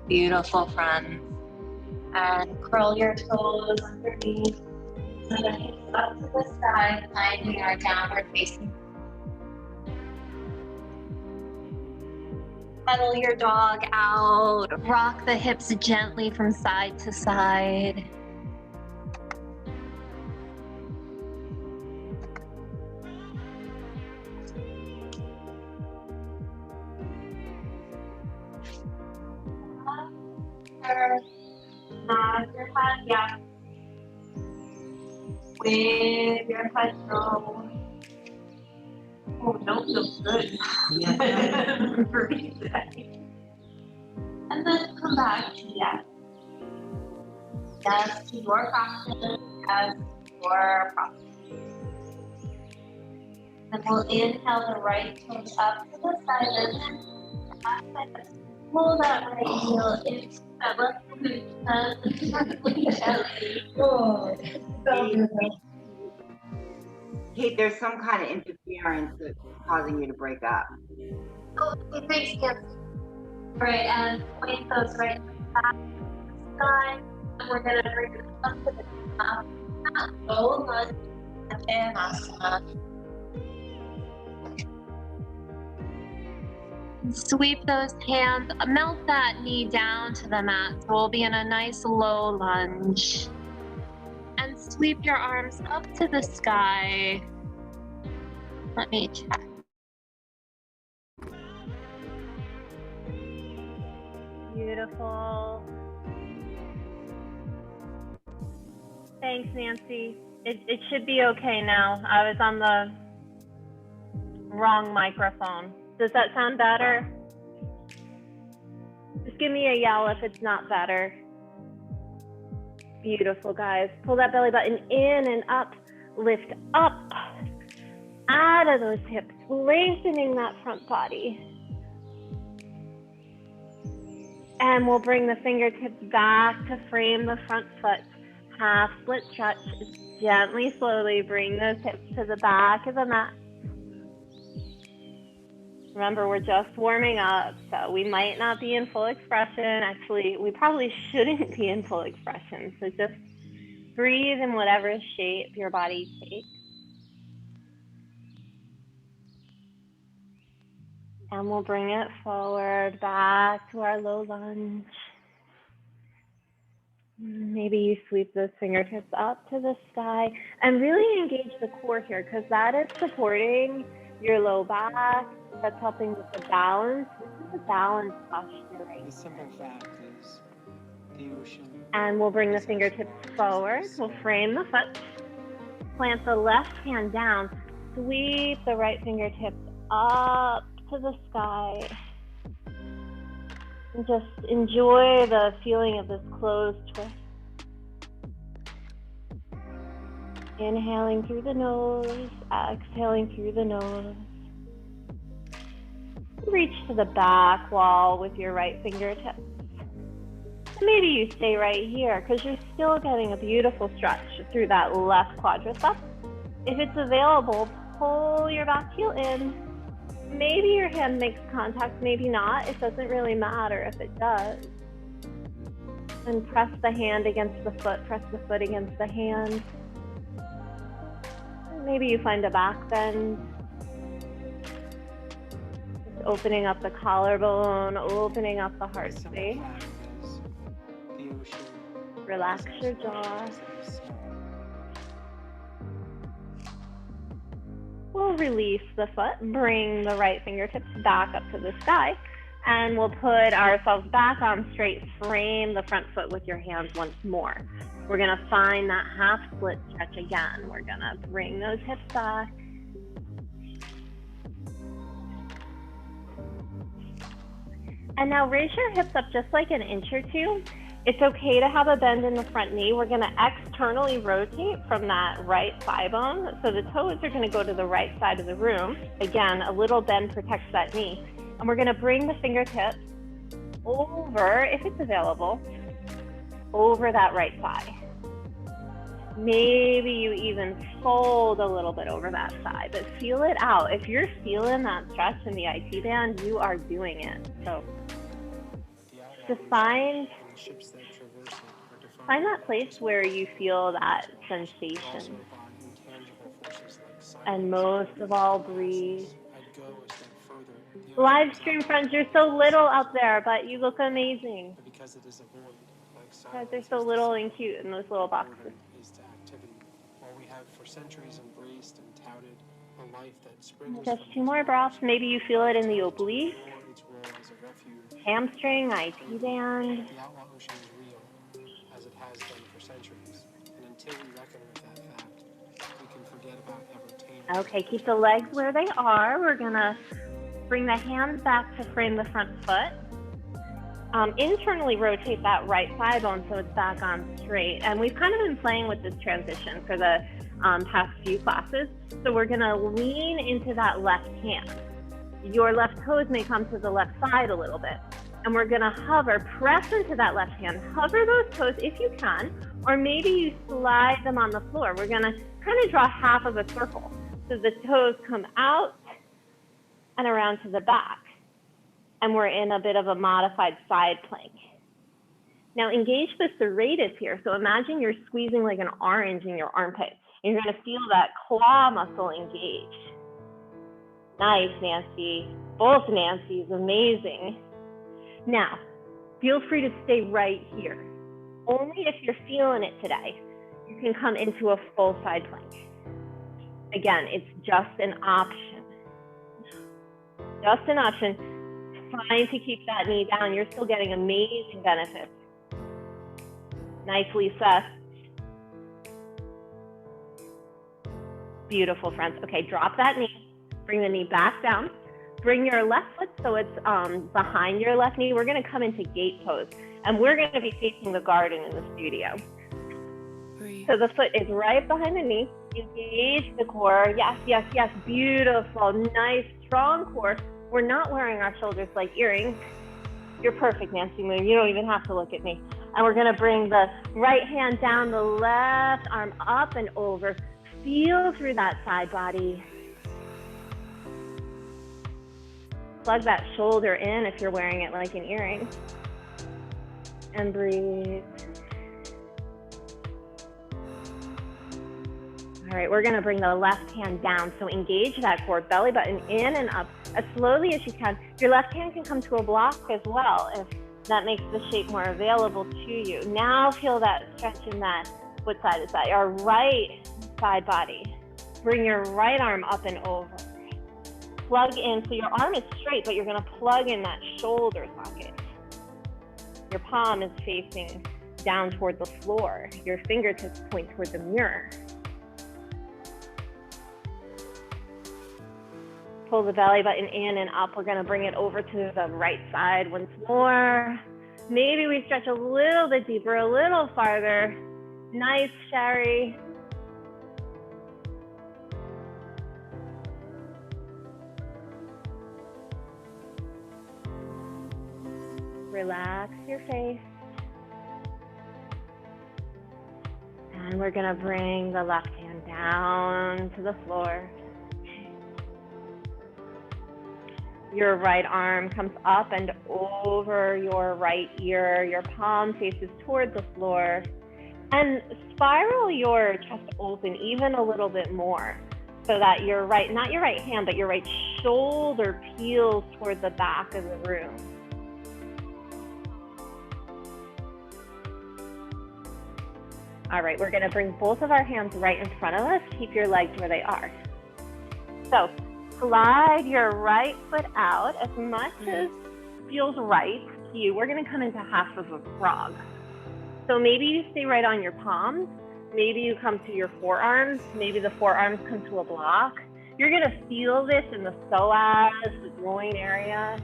Beautiful, friends. And curl your toes underneath. So the hips up to the side, finding our downward facing. Pedal your dog out. Rock the hips gently from side to side. Nod your head, yeah. With your head low. Oh, don't feel good. Breathe. And then come back to that. Yes, to your practice, as your practice. And we'll inhale the right toes up to the side and pull that right heel into that left glute. Kate, there's some kind of interference that's causing you to break up. Oh, okay, thanks, Nancy. All right, and point those right back to the sky. And we're going to bring it up to the top. Low lunge and asana. Sweep those hands, melt that knee down to the mat. So we'll be in a nice low lunge. And sweep your arms up to the sky. Let me check. Beautiful. Thanks, Nancy. It should be okay now. I was on the wrong microphone. Does that sound better? Just give me a yell if it's not better. Beautiful, guys. Pull that belly button in and up. Lift up. Out of those hips, lengthening that front body. And we'll bring the fingertips back to frame the front foot. Half split stretch. Gently, slowly bring those hips to the back of the mat. Remember, we're just warming up, so we might not be in full expression. Actually, we probably shouldn't be in full expression. So just breathe in whatever shape your body takes. And we'll bring it forward, back to our low lunge. Maybe you sweep those fingertips up to the sky and really engage the core here, because that is supporting your low back. That's helping with the balance. This is a balance posture, right? The simple fact is the ocean. And we'll bring the fingertips forward. We'll frame the foot. Plant the left hand down. Sweep the right fingertips up to the sky. And just enjoy the feeling of this closed twist. Inhaling through the nose, exhaling through the nose. Reach to the back wall with your right fingertips. Maybe you stay right here because you're still getting a beautiful stretch through that left quadricep. If it's available, pull your back heel in. Maybe your hand makes contact, maybe not. It doesn't really matter if it does. And press the hand against the foot, press the foot against the hand. Maybe you find a back bend. Just opening up the collarbone, opening up the heart space. Relax your jaw. We'll release the foot, bring the right fingertips back up to the sky, and we'll put ourselves back on straight, frame the front foot with your hands once more. We're gonna find that half split stretch again. We're gonna bring those hips back. And now raise your hips up just like an inch or two. It's okay to have a bend in the front knee. We're gonna externally rotate from that right thigh bone. So the toes are gonna go to the right side of the room. Again, a little bend protects that knee. And we're gonna bring the fingertips over, if it's available, over that right thigh. Maybe you even fold a little bit over that thigh, but feel it out. If you're feeling that stretch in the IT band, you are doing it. So just find and the ships that traverse it are defined that not place just where by you feel that but also sensation. by intangible forces like silence And most of all, breathe. I'd go a step further. The ocean Live is stream not friends, you're like so the little out seas, there, but you look amazing. but because it is a void, like Guys, silence they're is so to little and sound, cute in those little boxes. order is to activity. While we have for centuries embraced and touted a life that springs Just from 2 more these breaths. waters, Maybe you feel it in the tend to oblique, ignore its role as a refuge. hamstring, IT band. The outlaw ocean is real, as it has been for centuries, and until we reckon with that fact, we can forget about ever taming. Okay, keep the legs where they are. We're gonna bring the hands back to frame the front foot. Internally rotate that right thigh bone so it's back on straight. And we've kind of been playing with this transition for the past few classes. So we're gonna lean into that left hand. Your left toes may come to the left side a little bit. And we're gonna hover, press into that left hand. Hover those toes if you can, or maybe you slide them on the floor. We're gonna kind of draw half of a circle. So the toes come out and around to the back. And we're in a bit of a modified side plank. Now engage the serratus here. So imagine you're squeezing like an orange in your armpit. And you're gonna feel that claw muscle engage. Nice, Nancy. Both Nancy's, amazing. Now, feel free to stay right here. Only if you're feeling it today, you can come into a full side plank. Again, it's just an option. Just an option. Trying to keep that knee down. You're still getting amazing benefits. Nice, Lisa. Beautiful, friends. Okay, drop that knee. Bring the knee back down. Bring your left foot so it's behind your left knee. We're going to come into gate pose, and we're going to be facing the garden in the studio. Breathe. So the foot is right behind the knee. Engage the core. Yes, yes, yes. Beautiful. Nice, strong core. We're not wearing our shoulders like earrings. You're perfect, Nancy Moon. You don't even have to look at me. And we're gonna bring the right hand down, the left arm up and over. Feel through that side body. Plug that shoulder in if you're wearing it like an earring. And breathe. All right, we're gonna bring the left hand down. So engage that core, belly button in and up as slowly as you can. Your left hand can come to a block as well if that makes the shape more available to you. Now feel that stretch in that, what side is that? Your right side body. Bring your right arm up and over. Plug in, so your arm is straight, but you're gonna plug in that shoulder socket. Your palm is facing down toward the floor. Your fingertips point toward the mirror. Pull the belly button in and up. We're gonna bring it over to the right side once more. Maybe we stretch a little bit deeper, a little farther. Nice, Sherry. Relax your face. And we're gonna bring the left hand down to the floor. Your right arm comes up and over your right ear. Your palm faces toward the floor. And spiral your chest open even a little bit more so that your right, not your right hand, but your right shoulder peels toward the back of the room. All right, we're gonna bring both of our hands right in front of us. Keep your legs where they are. So slide your right foot out as much as feels right to you. We're gonna come into half of a frog. So maybe you stay right on your palms. Maybe you come to your forearms. Maybe the forearms come to a block. You're gonna feel this in the psoas, the groin area.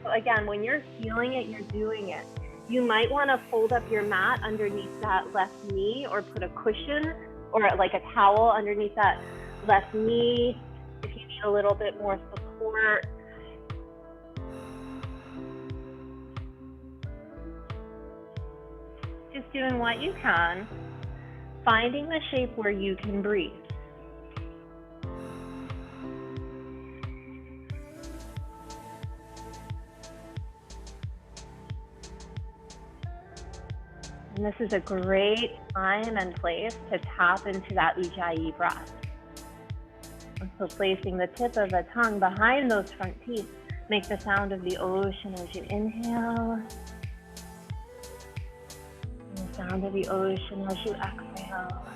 So again, when you're feeling it, you're doing it. You might wanna fold up your mat underneath that left knee or put a cushion or like a towel underneath that left knee if you need a little bit more support. Just doing what you can, finding the shape where you can breathe. And this is a great time and place to tap into that Ujjayi breath. So placing the tip of the tongue behind those front teeth, make the sound of the ocean as you inhale. And the sound of the ocean as you exhale.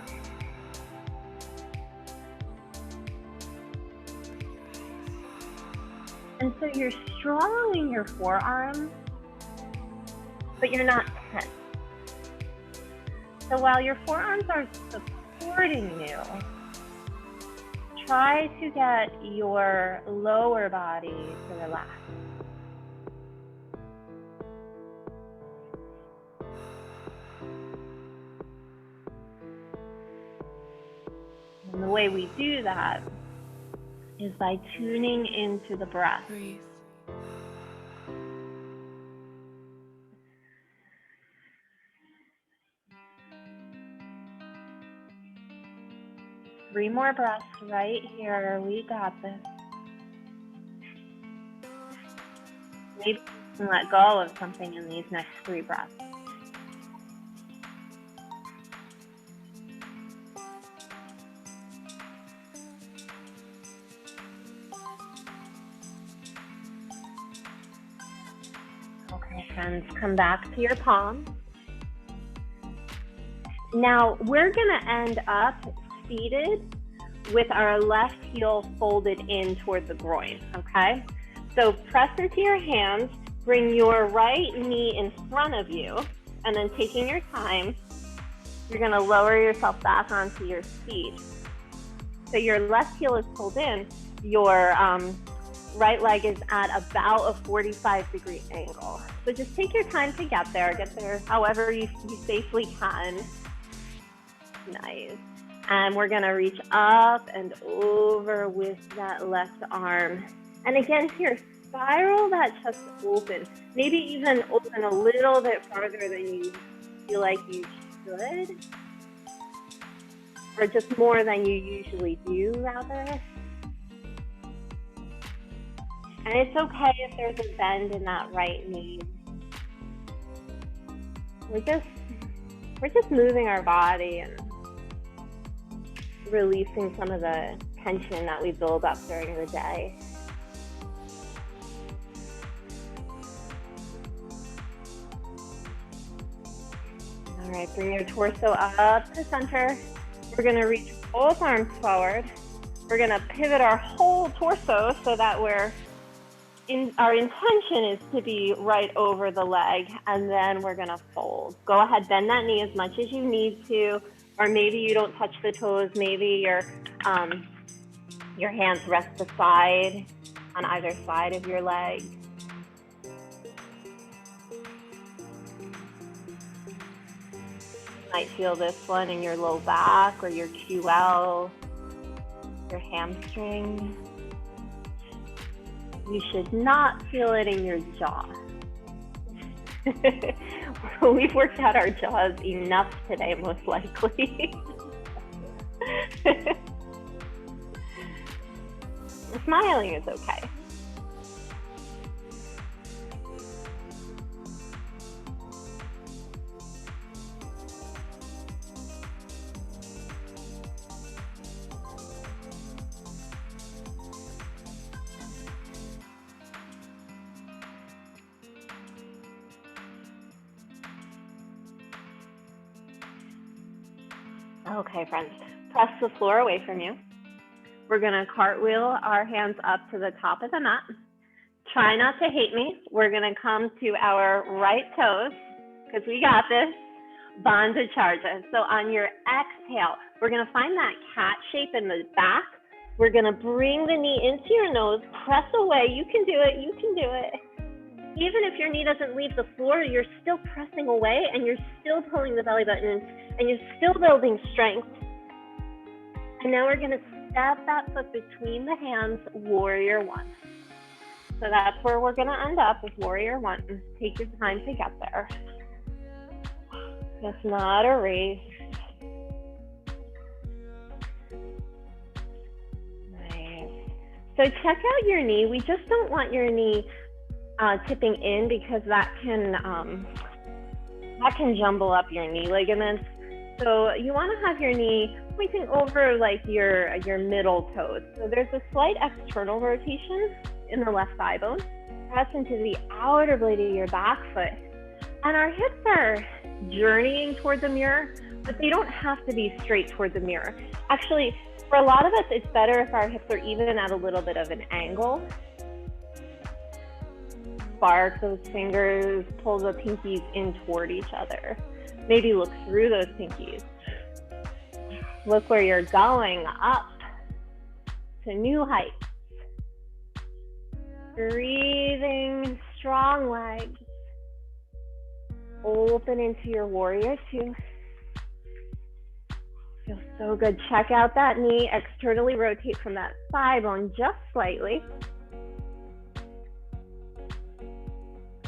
And so you're strong in your forearms, but you're not tense. So while your forearms are supporting you, try to get your lower body to relax. And the way we do that is by tuning into the breath. Breathe. 3 more breaths right here. We got this. Maybe you can let go of something in these next 3 breaths. Okay, friends, come back to your palms. Now, we're going to end up seated with our left heel folded in toward the groin, okay? So press into your hands, bring your right knee in front of you, and then taking your time, you're gonna lower yourself back onto your feet. So your left heel is pulled in, your right leg is at about a 45-degree angle. So just take your time to get there however you safely can. Nice. And we're gonna reach up and over with that left arm. And again here, spiral that chest open. Maybe even open a little bit farther than you feel like you should. Or just more than you usually do, rather. And it's okay if there's a bend in that right knee. We're just moving our body and releasing some of the tension that we build up during the day. All right, bring your torso up to center. We're gonna reach both arms forward. We're gonna pivot our whole torso so that our intention is to be right over the leg, and then we're gonna fold. Go ahead, bend that knee as much as you need to. Or maybe you don't touch the toes. Maybe your hands rest aside on either side of your leg. You might feel this one in your low back or your QL, your hamstring. You should not feel it in your jaw. We've worked out our jaws enough today, most likely. Smiling is okay. Okay, friends, press the floor away from you. We're gonna cartwheel our hands up to the top of the mat. Try not to hate me. We're gonna come to our right toes, because we got this. Bandha Charja. So on your exhale, we're gonna find that cat shape in the back. We're gonna bring the knee into your nose, press away. You can do it, you can do it. Even if your knee doesn't leave the floor, you're still pressing away and you're still pulling the belly button in, and you're still building strength. And now we're gonna step that foot between the hands, warrior one. So that's where we're gonna end up with warrior one. Take your time to get there. It's not a race. Nice. So check out your knee. We just don't want your knee tipping in, because that can that can jumble up your knee ligaments. So you want to have your knee pointing over like your middle toes. So there's a slight external rotation in the left thigh bone. Press into the outer blade of your back foot. And our hips are journeying toward the mirror, but they don't have to be straight toward the mirror. Actually, for a lot of us, it's better if our hips are even at a little bit of an angle. Spark those fingers, pull the pinkies in toward each other. Maybe look through those pinkies. Look where you're going, up to new heights. Breathing, strong legs. Open into your warrior two. Feels so good. Check out that knee. Externally rotate from that thigh bone just slightly.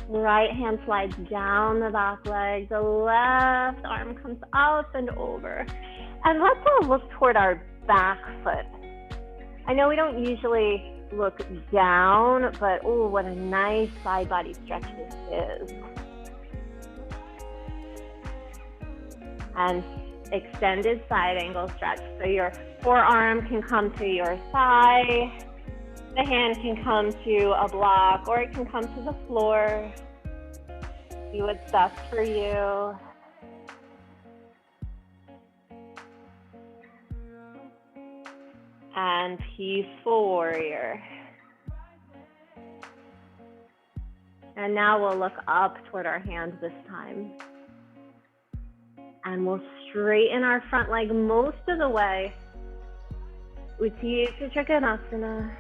Right hand slides down the back leg. The left arm comes up and over. And let's all look toward our back foot. I know we don't usually look down, but oh, what a nice side body stretch this is. And extended side angle stretch. So your forearm can come to your thigh. The hand can come to a block, or it can come to the floor. See what's best for you. And peaceful warrior. And now we'll look up toward our hands this time. And we'll straighten our front leg most of the way. Utthita Trikonasana.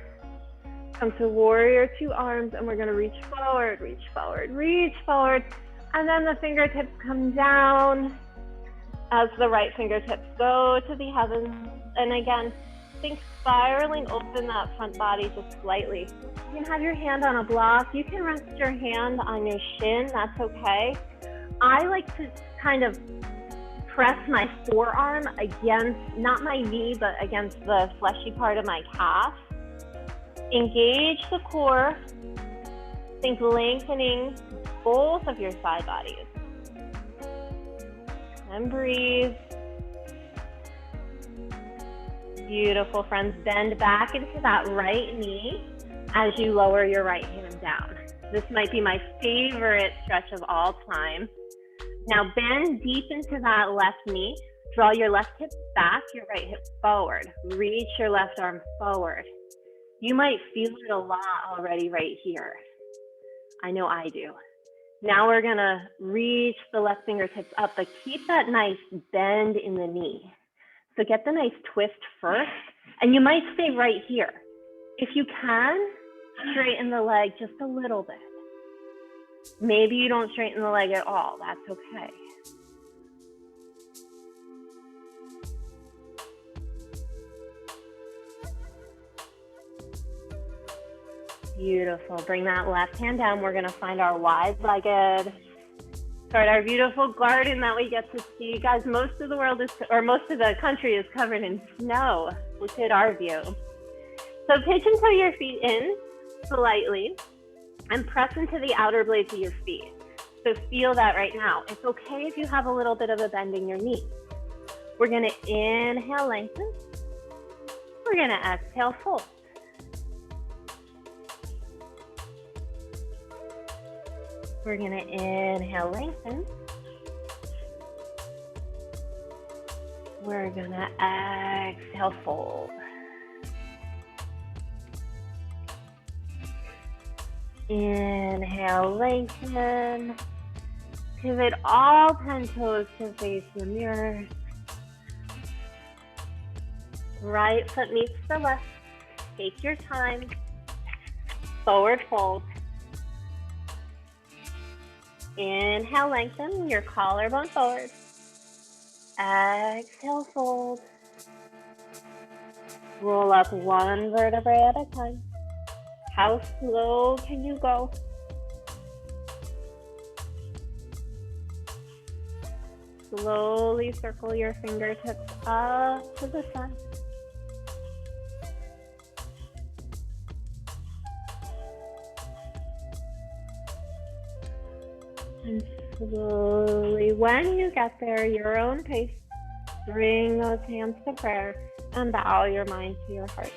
Come to warrior two arms, and we're going to reach forward, reach forward, reach forward. And then the fingertips come down as the right fingertips go to the heavens. And again, think spiraling open that front body just slightly. You can have your hand on a block. You can rest your hand on your shin. That's okay. I like to kind of press my forearm against, not my knee, but against the fleshy part of my calf. Engage the core. Think lengthening both of your side bodies. And breathe. Beautiful, friends. Bend back into that right knee as you lower your right hand down. This might be my favorite stretch of all time. Now bend deep into that left knee. Draw your left hip back, your right hip forward. Reach your left arm forward. You might feel it a lot already right here. I know I do. Now we're gonna reach the left fingertips up, but keep that nice bend in the knee. So get the nice twist first, and you might stay right here. If you can, straighten the leg just a little bit. Maybe you don't straighten the leg at all, that's okay. Beautiful. Bring that left hand down. We're going to find our wide-legged. Start our beautiful garden that we get to see. Guys, most of the world is, or most of the country is covered in snow. Look at our view. So pitch and toe your feet in slightly and press into the outer blades of your feet. So feel that right now. It's okay if you have a little bit of a bend in your knee. We're going to inhale, lengthen. We're going to exhale, fold. We're going to inhale, lengthen. We're going to exhale, fold. Inhale, lengthen. Pivot all 10 toes to face the mirror. Right foot meets the left. Take your time. Forward fold. Inhale, lengthen your collarbone forward. Exhale, fold. Roll up one vertebrae at a time. How slow can you go? Slowly circle your fingertips up to the sun. And Slowly, when you get there, your own pace, bring those hands to prayer and bow your mind to your heart.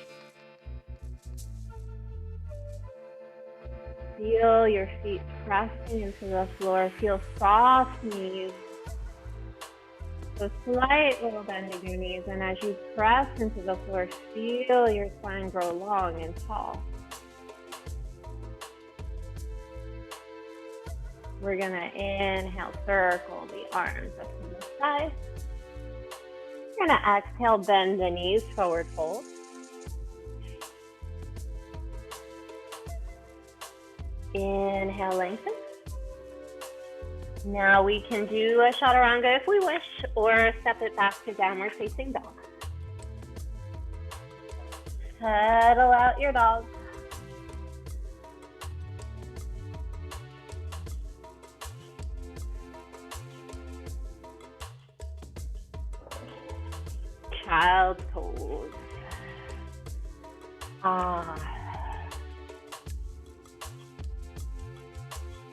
Feel your feet pressing into the floor. Feel soft knees. So slight little bend in your knees. And as you press into the floor, feel your spine grow long and tall. We're going to inhale, circle the arms up to the side. We're going to exhale, bend the knees, forward fold. Inhale, lengthen. Now we can do a chaturanga if we wish, or step it back to downward facing dog. Settle out your dog. Child's pose.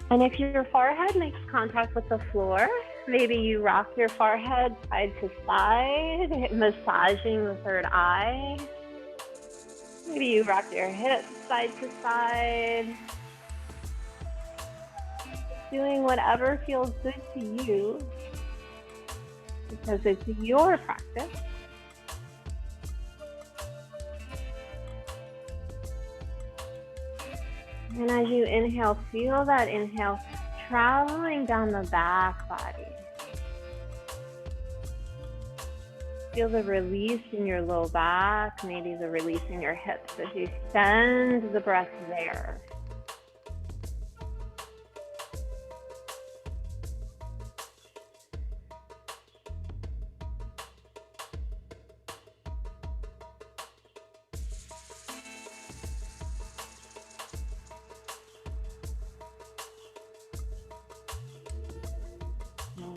And if your forehead makes contact with the floor, maybe you rock your forehead side to side, massaging the third eye. Maybe you rock your hips side to side. Doing whatever feels good to you, because it's your practice. And as you inhale, feel that inhale traveling down the back body. Feel the release in your low back, maybe the release in your hips as you send the breath there.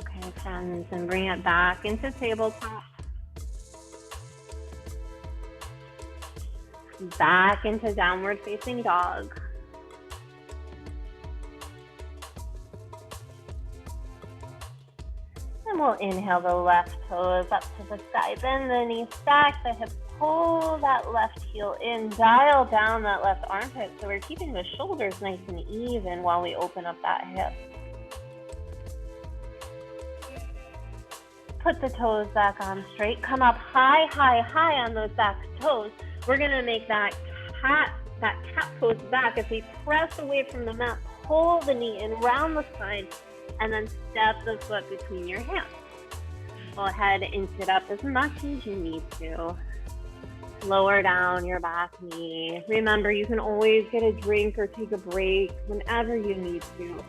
Okay, friends, and bring it back into tabletop. Back into downward facing dog. And we'll inhale the left toes up to the sky. Bend the knees, stack the hips, pull that left heel in, dial down that left armpit so we're keeping the shoulders nice and even while we open up that hip. Put the toes back on straight. Come up high, high, high on those back toes. We're going to make that cat pose back as we press away from the mat. Pull the knee in, round the spine, and then step the foot between your hands. Go ahead and sit up as much as you need to. Lower down your back knee. Remember, you can always get a drink or take a break whenever you need to.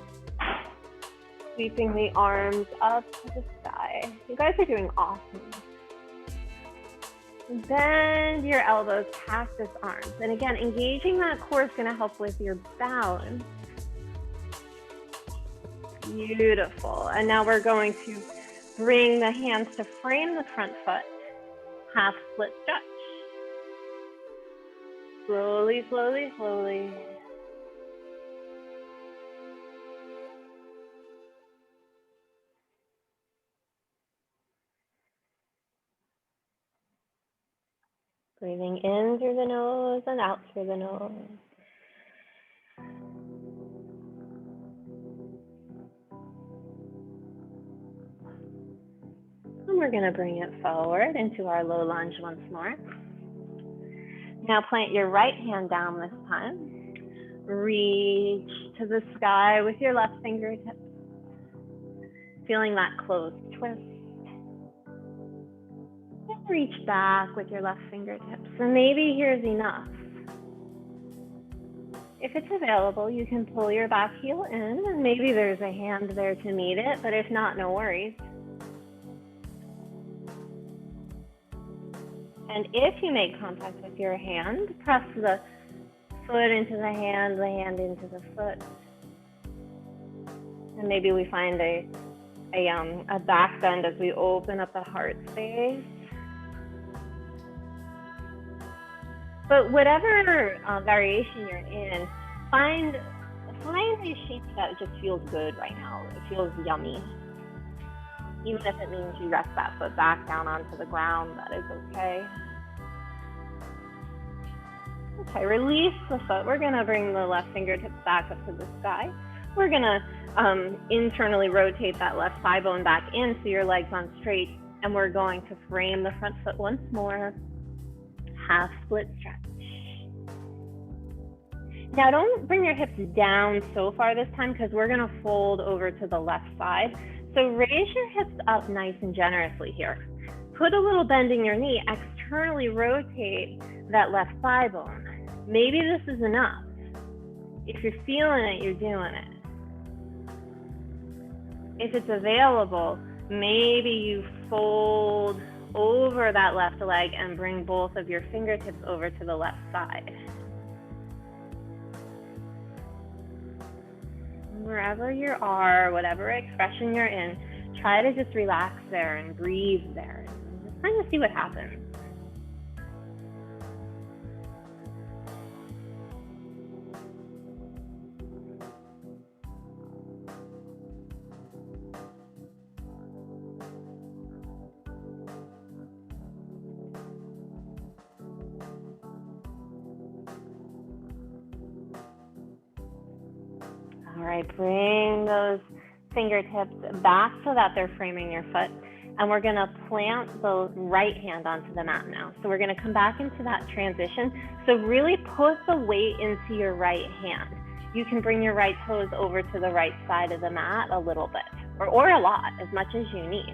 Sweeping the arms up to the sky. You guys are doing awesome. Bend your elbows, cactus arms. And again, engaging that core is going to help with your balance. Beautiful. And now we're going to bring the hands to frame the front foot. Half split stretch. Slowly, slowly, slowly. Breathing in through the nose and out through the nose. And we're going to bring it forward into our low lunge once more. Now plant your right hand down this time. Reach to the sky with your left fingertips. Feeling that closed twist. Reach back with your left fingertips, and maybe here's enough. If it's available, you can pull your back heel in, and maybe there's a hand there to meet it, but if not, no worries. And if you make contact with your hand, press the foot into the hand into the foot. And maybe we find a back bend as we open up the heart space. But whatever variation you're in, find find these shapes that just feels good right now. It feels yummy. Even if it means you rest that foot back down onto the ground, that is okay. Okay, release the foot. We're gonna bring the left fingertips back up to the sky. We're gonna internally rotate that left thigh bone back in so your leg's on straight, and we're going to frame the front foot once more. Half split stretch. Now don't bring your hips down so far this time because we're gonna fold over to the left side. So raise your hips up nice and generously here. Put a little bend in your knee, externally rotate that left thigh bone. Maybe this is enough. If you're feeling it, you're doing it. If it's available, maybe you fold over that left leg and bring both of your fingertips over to the left side. Wherever you are, whatever expression you're in, try to just relax there and breathe there. Just kind of see what happens. All right, bring those fingertips back so that they're framing your foot. And we're gonna plant the right hand onto the mat now. So we're gonna come back into that transition. So really put the weight into your right hand. You can bring your right toes over to the right side of the mat a little bit, or a lot, as much as you need.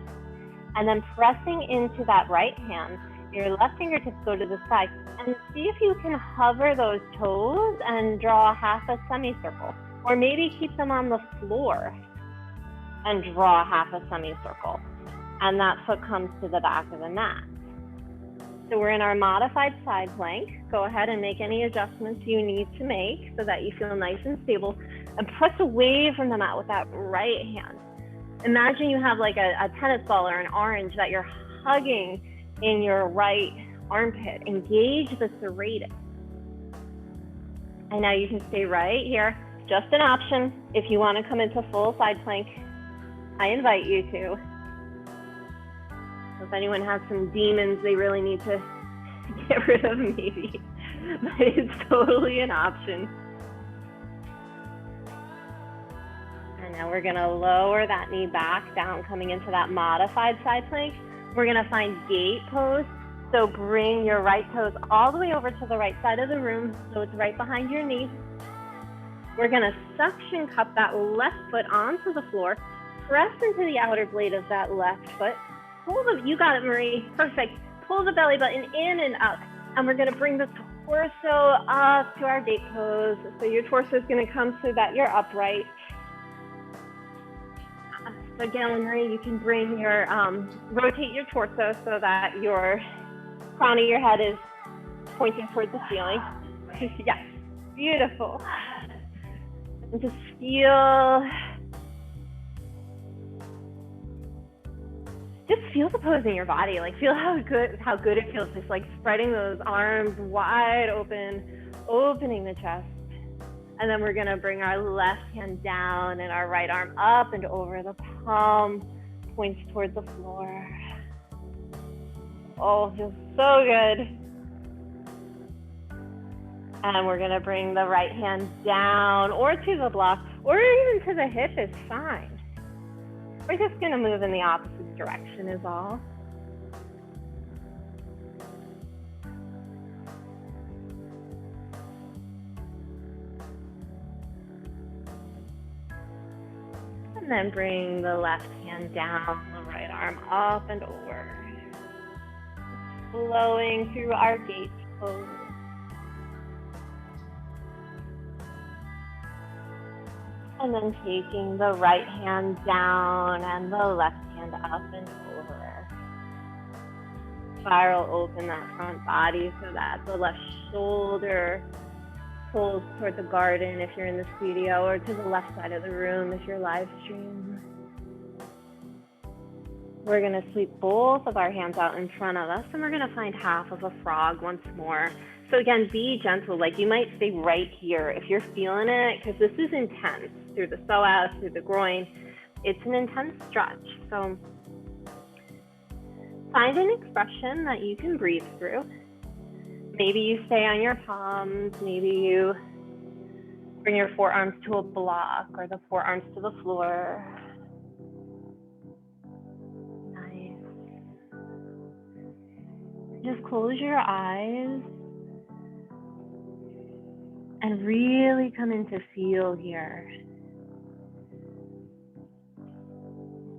And then pressing into that right hand, your left fingertips go to the side, and see if you can hover those toes and draw half a semicircle. Or maybe keep them on the floor and draw half a semicircle. And that foot comes to the back of the mat. So we're in our modified side plank. Go ahead and make any adjustments you need to make so that you feel nice and stable. And press away from the mat with that right hand. Imagine you have like a tennis ball or an orange that you're hugging in your right armpit. Engage the serratus. And now you can stay right here. Just an option. If you want to come into full side plank, I invite you to. If anyone has some demons they really need to get rid of, maybe. But it's totally an option. And now we're going to lower that knee back down, coming into that modified side plank. We're going to find gate pose. So bring your right toes all the way over to the right side of the room, so it's right behind your knee. We're gonna suction cup that left foot onto the floor, press into the outer blade of that left foot, you got it, Marie, perfect. Pull the belly button in and up, and we're gonna bring the torso up to our gate pose. So your torso is gonna come so that you're upright. So again, Marie, you can bring your, rotate your torso so that your crown of your head is pointing towards the ceiling. Yes, beautiful. And just feel the pose in your body. Like feel how good it feels. Just like spreading those arms wide open, opening the chest. And then we're gonna bring our left hand down and our right arm up and over. The palm points towards the floor. Oh, it feels so good. And we're gonna bring the right hand down or to the block or even to the hip is fine. We're just gonna move in the opposite direction is all. And then bring the left hand down, the right arm up and over. Flowing through our gate pose. And then taking the right hand down and the left hand up and over. Spiral open that front body so that the left shoulder pulls toward the garden if you're in the studio, or to the left side of the room if you're live stream. We're gonna sweep both of our hands out in front of us, and we're gonna find half of a frog once more. So again, be gentle. Like you might stay right here if you're feeling it, because this is intense through the psoas, through the groin. It's an intense stretch. So find an expression that you can breathe through. Maybe you stay on your palms. Maybe you bring your forearms to a block or the forearms to the floor. Nice. Just close your eyes and really come into feel here.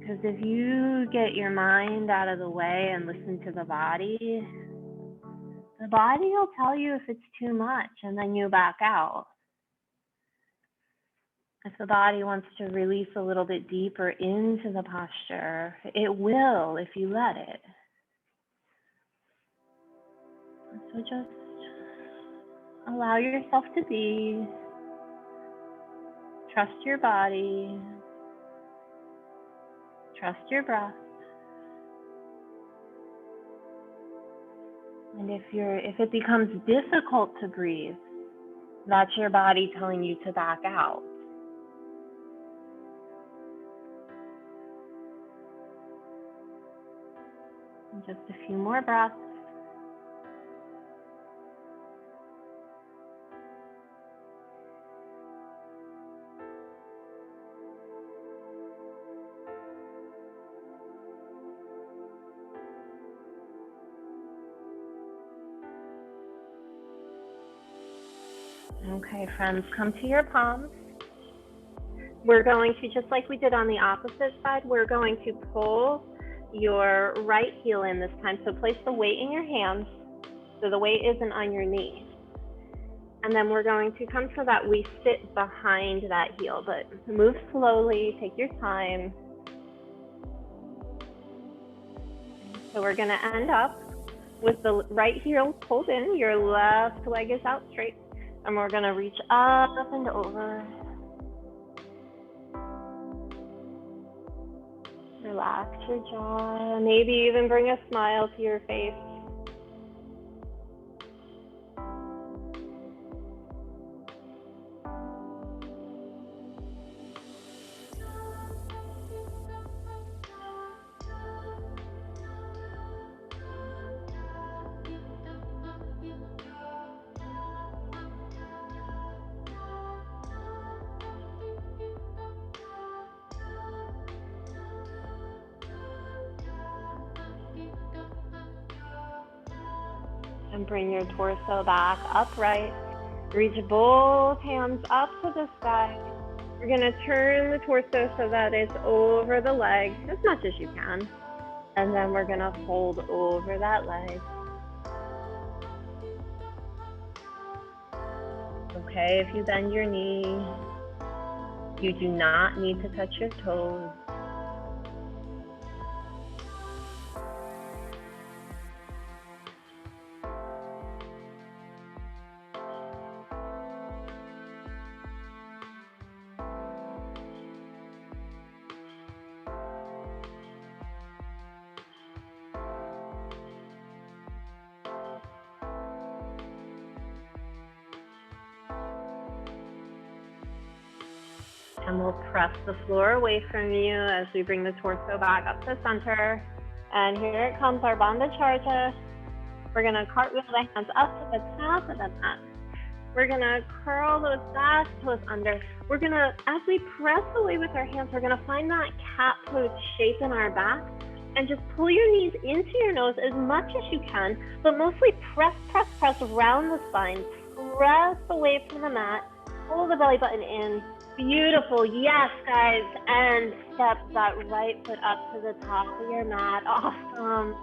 Because if you get your mind out of the way and listen to the body will tell you if it's too much, and then you back out. If the body wants to release a little bit deeper into the posture, it will if you let it. So just allow yourself to be. Trust your body. Trust your breath. And if it becomes difficult to breathe, that's your body telling you to back out. And just a few more breaths. Okay, friends, come to your palms. We're going to, just like we did on the opposite side, we're going to pull your right heel in this time. So place the weight in your hands so the weight isn't on your knee. And then we're going to come so that we sit behind that heel, but move slowly, take your time. So we're gonna end up with the right heel pulled in, your left leg is out straight, and we're gonna reach up and over. Relax your jaw, maybe even bring a smile to your face. And bring your torso back upright. Reach both hands up to the sky. You're gonna turn the torso so that it's over the leg as much as you can. And then we're gonna fold over that leg. Okay, if you bend your knee, you do not need to touch your toes. And we'll press the floor away from you as we bring the torso back up to center. And here it comes, our Bandha Charja. We're gonna cartwheel the hands up to the top of the mat. We're gonna curl those back toes under. We're gonna, as we press away with our hands, we're gonna find that cat pose shape in our back and just pull your knees into your nose as much as you can, but mostly press around the spine. Press away from the mat, pull the belly button in. Beautiful, yes guys, and step that right foot up to the top of your mat. Awesome.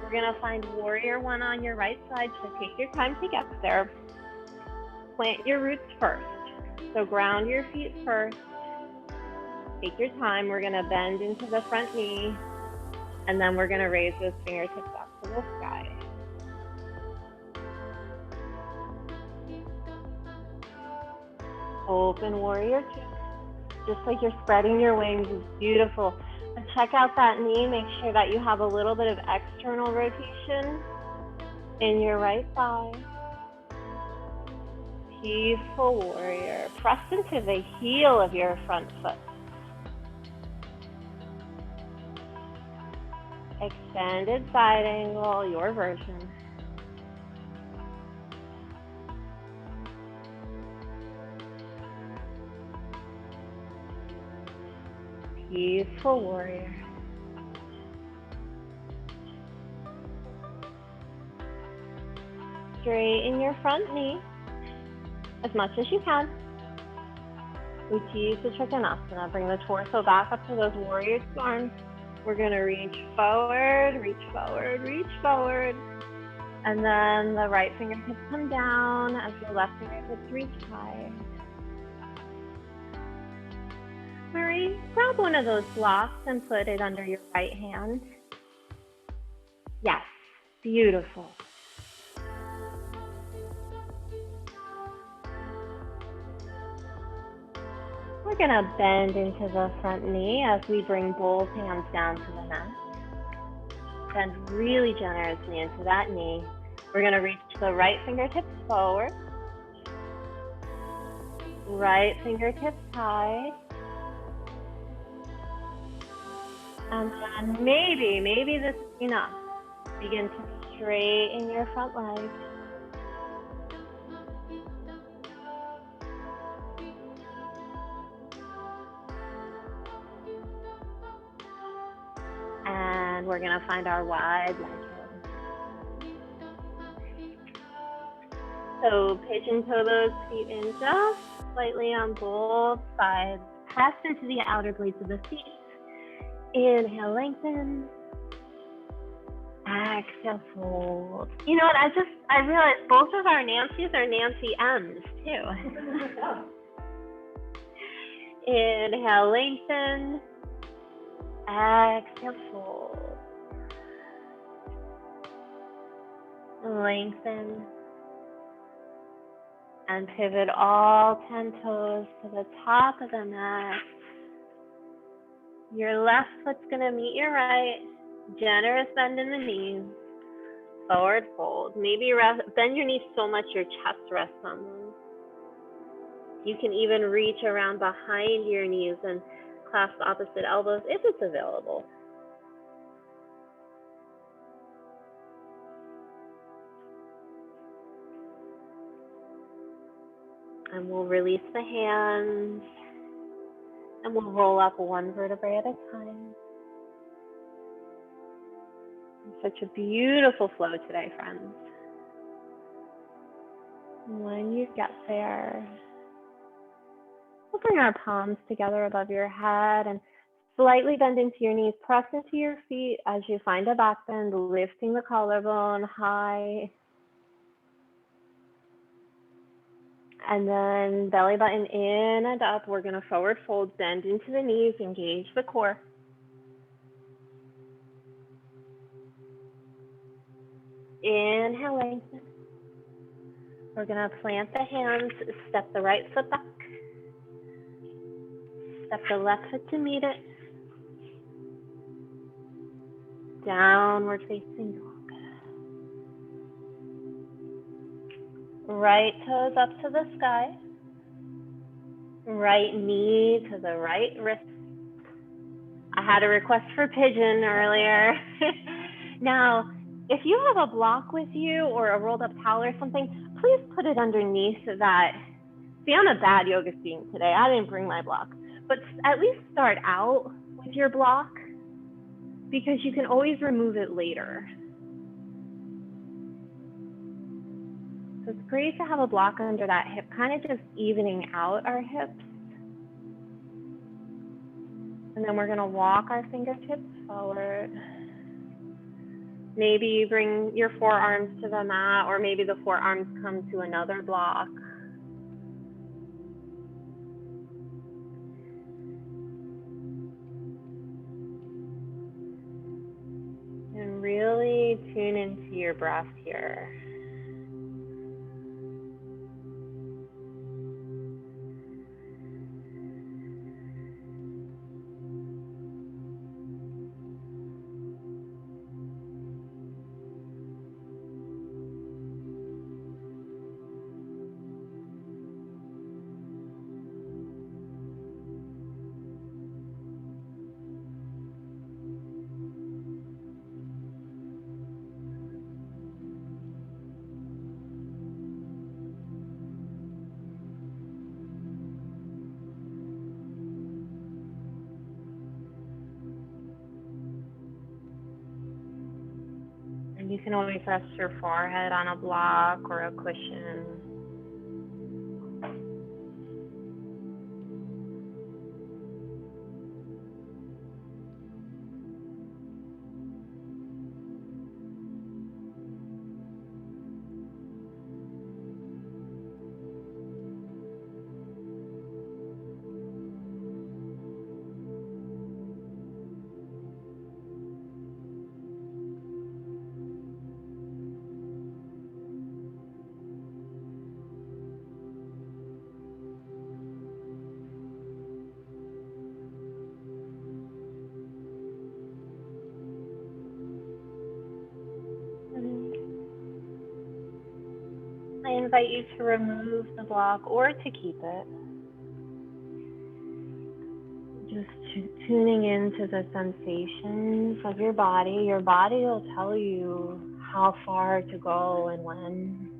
We're gonna find warrior one on your right side, so take your time to get there. Plant your roots first, so ground your feet first. Take your time, we're gonna bend into the front knee, and then we're gonna raise those fingertips up to the sky. Open warrior two, just like you're spreading your wings. Is beautiful. And check out that knee, make sure that you have a little bit of external rotation. in your right thigh. Peaceful warrior. Press into the heel of your front foot. Extended side angle, your version. Peaceful warrior. Straighten your front knee as much as you can. Utthita Trikonasana. Bring the torso back up to those warrior two arms. We're going to reach forward, reach forward, reach forward. And then the right fingertips come down as the left fingertips reach high. Marie, grab one of those blocks and put it under your right hand. Yes, beautiful. We're going to bend into the front knee as we bring both hands down to the mat. Bend really generously into that knee. We're going to reach the right fingertips forward. Right fingertips high. And then maybe this is enough. Begin to straighten your front leg. And we're going to find our wide leg. So pigeon toe those feet in just slightly on both sides. Press into the outer blades of the feet. Inhale, lengthen. Exhale, fold. You know what, I realized both of our Nancy's are Nancy M's too. Inhale, lengthen. Exhale, fold. Lengthen. And pivot all 10 toes to the top of the mat. Your left foot's going to meet your right. Generous bend in the knees. Forward fold. Maybe bend your knees so much your chest rests on them. You can even reach around behind your knees and clasp opposite elbows if it's available. And we'll release the hands. And we'll roll up one vertebrae at a time. Such a beautiful flow today, friends. When you get there, we'll bring our palms together above your head and slightly bend into your knees. Press into your feet as you find a back bend, lifting the collarbone high. And then belly button in and up. We're going to forward fold, bend into the knees, engage the core. Inhale, lengthen. We're going to plant the hands, step the right foot back. Step the left foot to meet it. Downward facing dog. Right toes up to the sky. Right knee to the right wrist. I had a request for pigeon earlier. Now, if you have a block with you or a rolled up towel or something, please put it underneath that. See, I'm a bad yoga student today. I didn't bring my block. But at least start out with your block because you can always remove it later. So it's great to have a block under that hip, kind of just evening out our hips. And then we're going to walk our fingertips forward. Maybe you bring your forearms to the mat, or maybe the forearms come to another block. And really tune into your breath here. You can always rest your forehead on a block or a cushion. I invite you to remove the block or to keep it. Just tuning into the sensations of your body. Your body will tell you how far to go and when.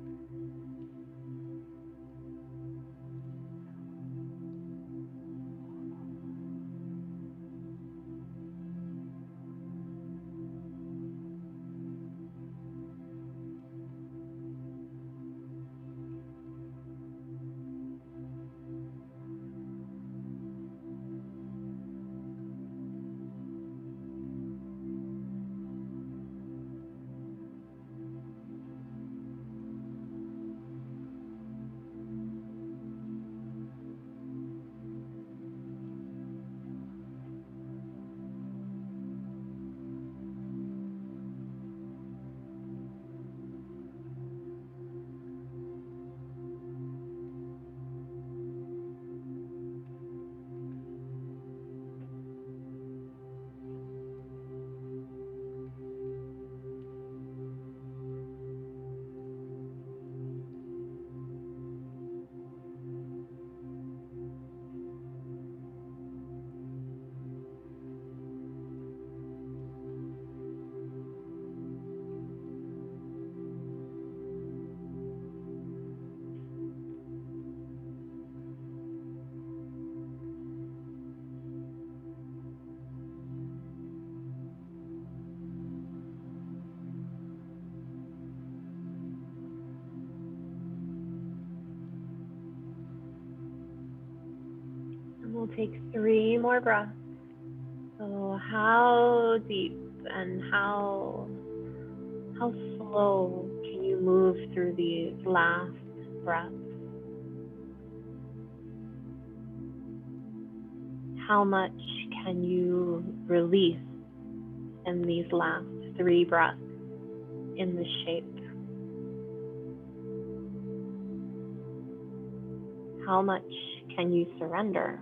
We'll take 3 more breaths. So how deep and how slow can you move through these last breaths? How much can you release in these last 3 breaths in the shape? How much can you surrender?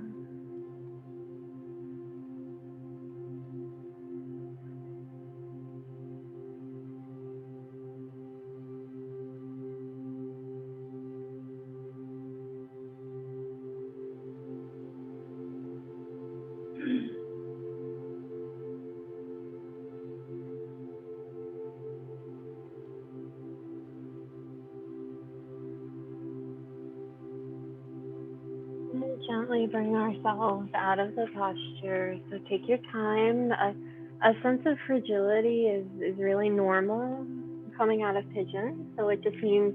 Gently bring ourselves out of the posture. So take your time. A sense of fragility is really normal coming out of pigeon. So it just means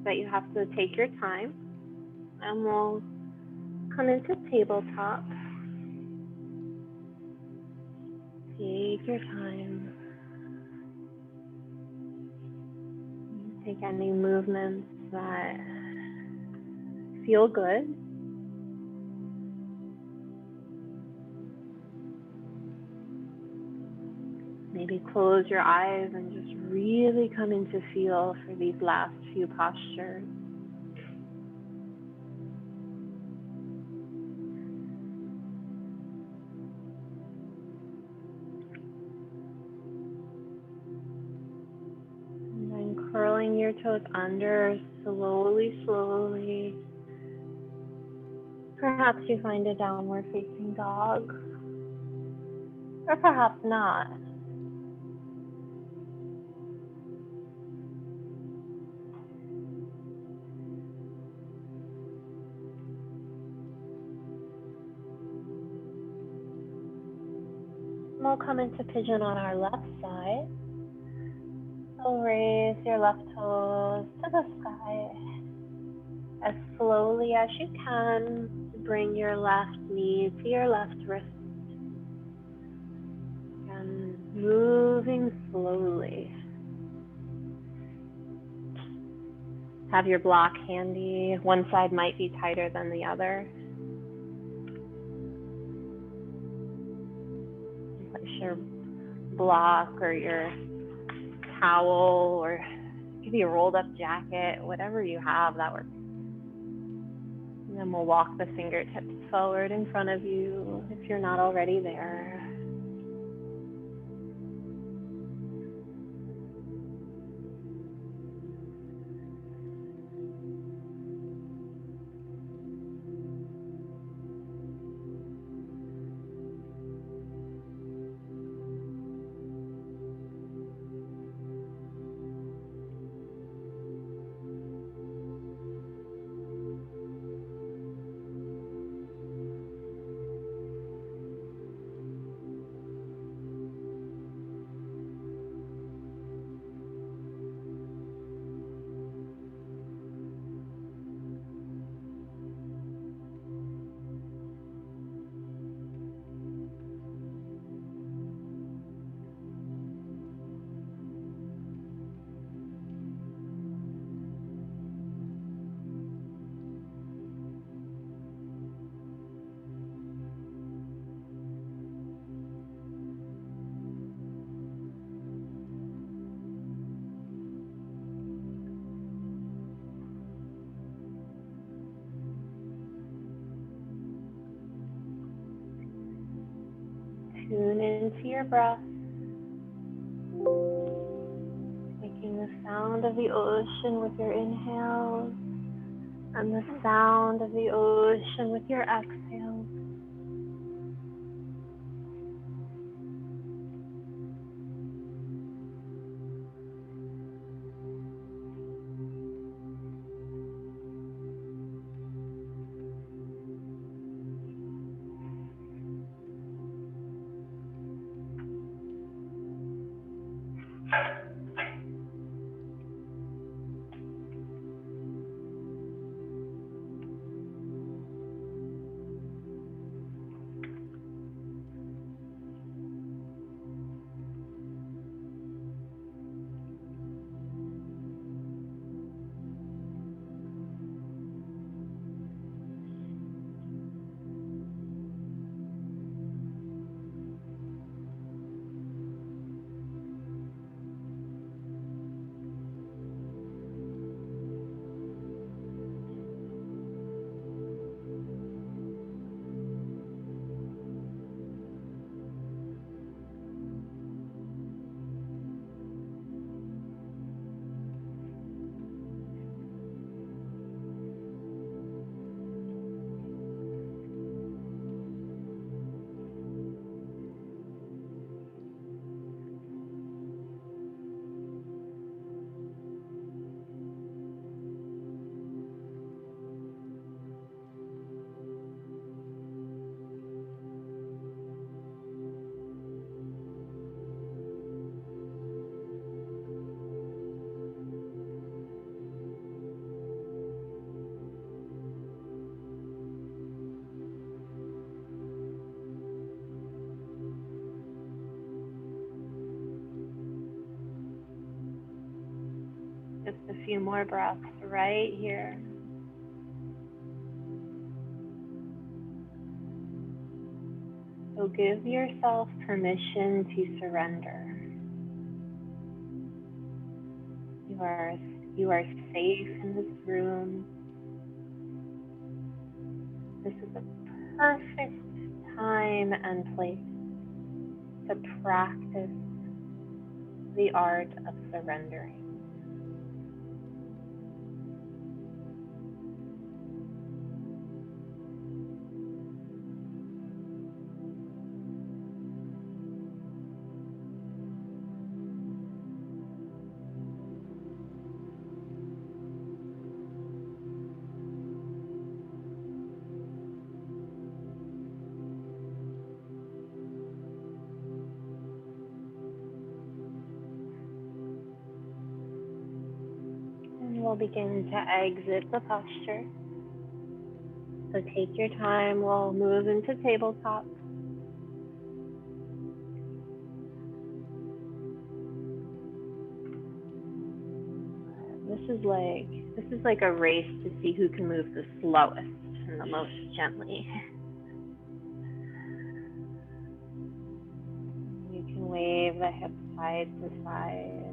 that you have to take your time. And we'll come into tabletop. Take your time. Take any movements that feel good. Maybe close your eyes and just really come into feel for these last few postures. And then curling your toes under slowly, slowly. Perhaps you find a downward facing dog, or perhaps not. We'll come into pigeon on our left side. gentle raise your left toes to the sky. As slowly as you can, bring your left knee to your left wrist. And moving slowly. Have your block handy. One side might be tighter than the other. Place your block or your towel, or maybe a rolled up jacket, whatever you have, that works. And then we'll walk the fingertips forward in front of you if you're not already there. Tune into your breath, making the sound of the ocean with your inhales and the sound of the ocean with your exhales. Just a few more breaths right here. So give yourself permission to surrender. You are safe in this room. This is a perfect time and place to practice the art of surrendering. we'll begin to exit the posture. So take your time, we'll move into tabletop. This is like a race to see who can move the slowest and the most gently. You can wave the hips side to side.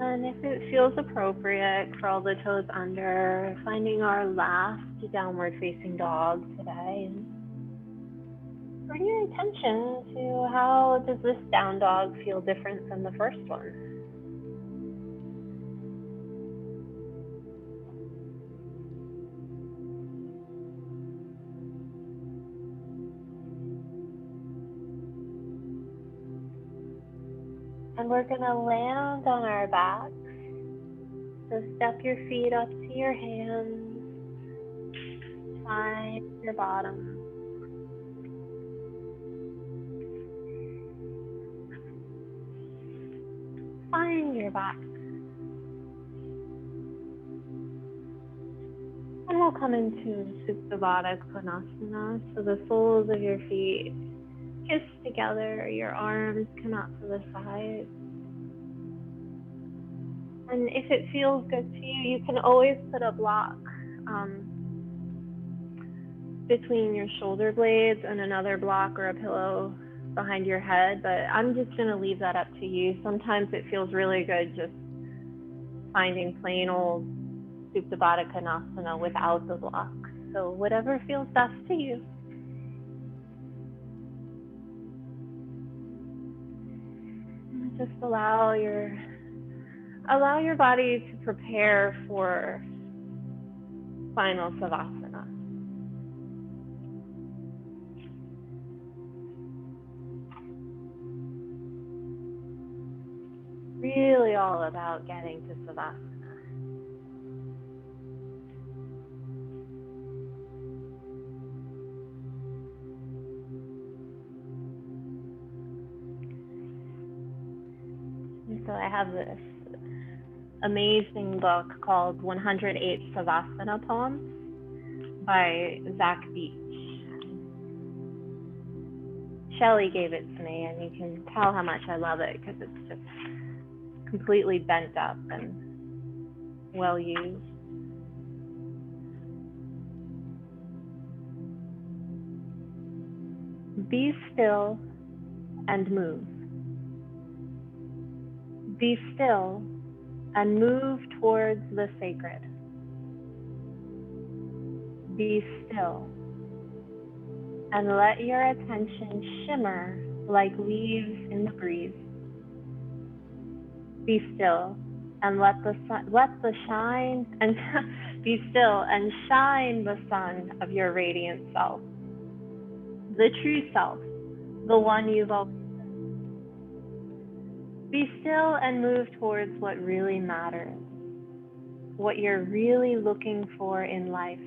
And if it feels appropriate, curl the toes under, finding our last downward facing dog today. Bring your attention to how does this down dog feel different than the first one? And we're going to land on our backs. So step your feet up to your hands. Find your bottom. Find your back. And we'll come into Supta Baddha Konasana. So the soles of your feet kiss together, your arms come out to the side. And if it feels good to you, you can always put a block between your shoulder blades and another block or a pillow behind your head, but I'm just going to leave that up to you. Sometimes it feels really good just finding plain old Supta Baddha Konasana without the block. So whatever feels best to you. Just allow your body to prepare for final Savasana. Really all about getting to Savasana. And so I have this amazing book called 108 Savasana Poems by Zach Beach. Shelly gave it to me, and you can tell how much I love it because it's just completely bent up and well used. Be still and move. Be still and move towards the sacred. Be still and let your attention shimmer like leaves in the breeze. Be still and let the shine and be still and shine the sun of your radiant self, the true self, the one you've always been. Be still and move towards what really matters, what you're really looking for in life.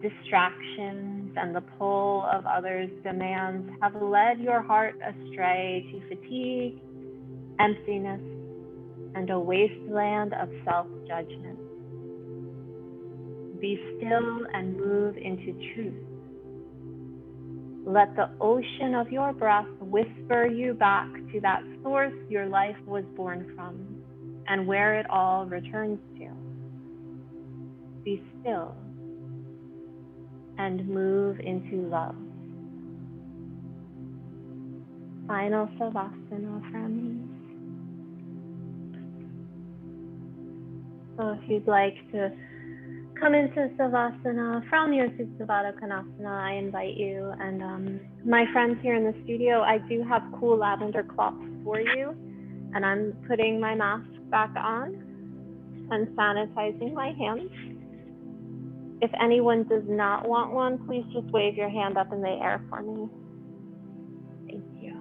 Distractions and the pull of others' demands have led your heart astray to fatigue, emptiness, and a wasteland of self-judgment. Be still and move into truth. Let the ocean of your breath whisper you back to that source your life was born from and where it all returns to. Be still and move into love. Final Savasana, friends. So if you'd like to come into Savasana from your Supta Baddha Konasana, I invite you. And my friends here in the studio, I do have cool lavender cloths for you. And I'm putting my mask back on and sanitizing my hands. If anyone does not want one, please just wave your hand up in the air for me. Thank you.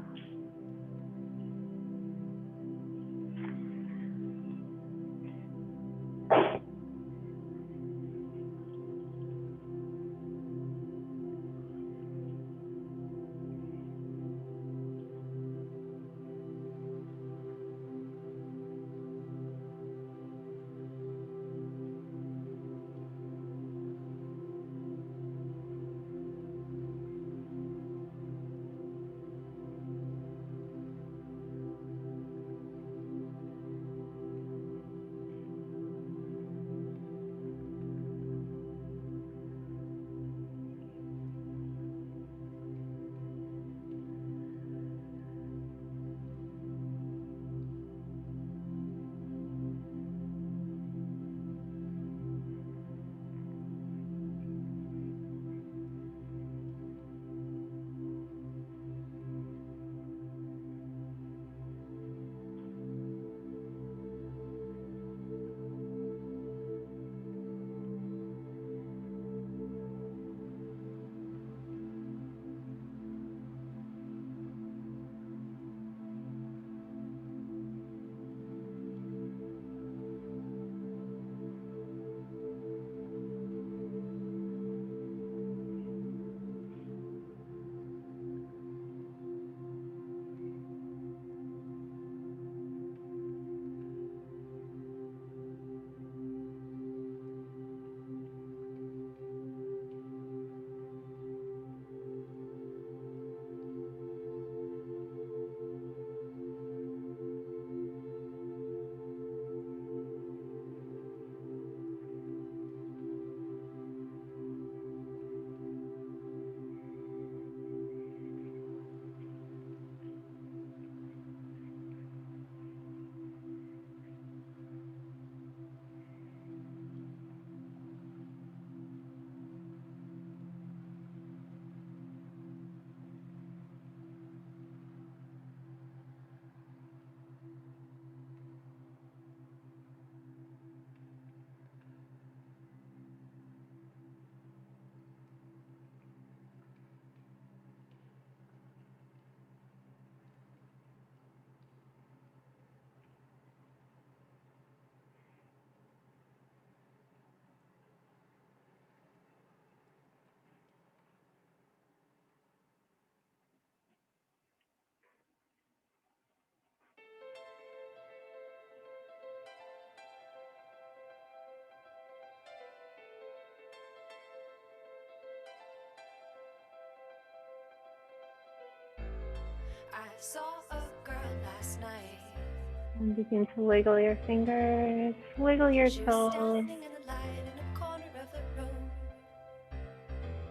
And begin to wiggle your fingers, wiggle your toes,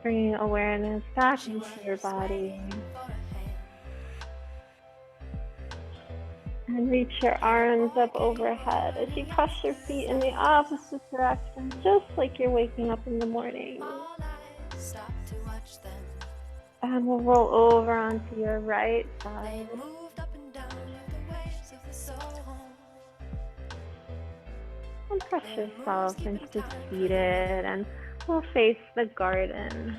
bringing awareness back into your body. And reach your arms up overhead as you press your feet in the opposite direction, just like you're waking up in the morning. And we'll roll over onto your right side. And press yourself into seated, and we'll face the garden.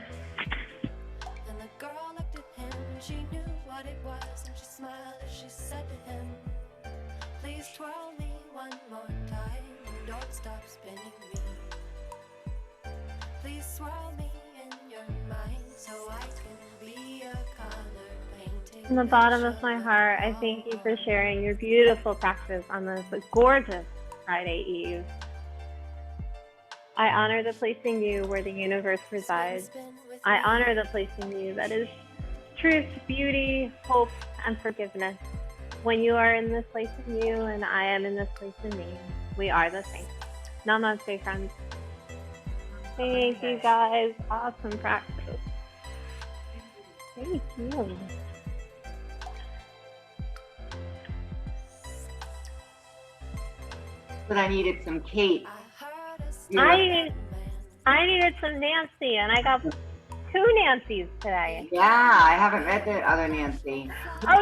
And the girl looked at him and she knew what it was, and she smiled as she said to him, please twirl me one more time and don't stop spinning me. Please swirl me in your mind so I can be a color painting. From the bottom of my heart, I thank you for sharing your beautiful practice on this gorgeous Friday Eve. I honor the place in you where the universe resides. I honor the place in you that is truth, beauty, hope, and forgiveness. When you are in this place in you and I am in this place in me, we are the same. Namaste, friends. Thank you, guys. Awesome practice. Thank you. But I needed some Kate. I needed some Nancy, and I got 2 Nancys today. Yeah, I haven't met the other Nancy. Oh,